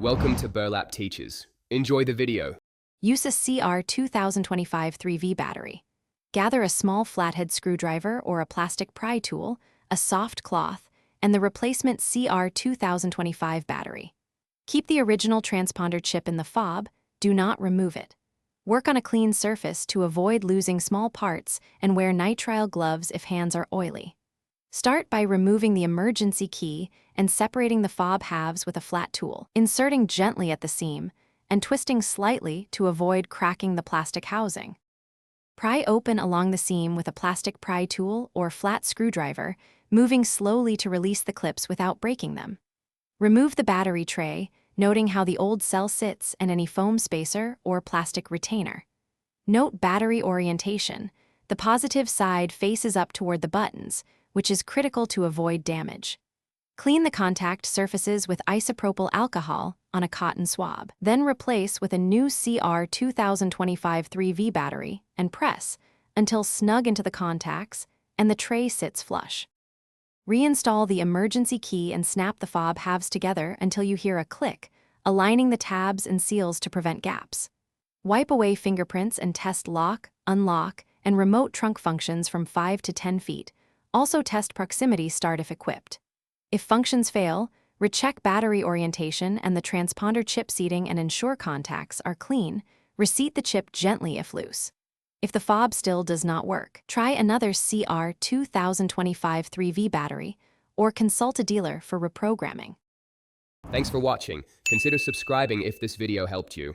Welcome to Burlap Teachers. Enjoy the video. Use a CR2025 3V battery. Gather a small flathead screwdriver or a plastic pry tool, a soft cloth, and the replacement CR2025 battery. Keep the original transponder chip in the fob, do not remove it. Work on a clean surface to avoid losing small parts and wear nitrile gloves if hands are oily. Start by removing the emergency key and separating the fob halves with a flat tool, inserting gently at the seam, and twisting slightly to avoid cracking the plastic housing. Pry open along the seam with a plastic pry tool or flat screwdriver, moving slowly to release the clips without breaking them. Remove the battery tray, noting how the old cell sits and any foam spacer or plastic retainer. Note battery orientation. The positive side faces up toward the buttons, which is critical to avoid damage. Clean the contact surfaces with isopropyl alcohol on a cotton swab. Then replace with a new CR2025 3V battery and press until snug into the contacts and the tray sits flush. Reinstall the emergency key and snap the fob halves together until you hear a click, aligning the tabs and seals to prevent gaps. Wipe away fingerprints and test lock, unlock, and remote trunk functions from 5 to 10 feet. Also test proximity start if equipped. If functions fail, recheck battery orientation and the transponder chip seating and ensure contacts are clean. Reseat the chip gently if loose. If the fob still does not work, try another CR2025 3V battery or consult a dealer for reprogramming. Thanks for watching. Consider subscribing if this video helped you.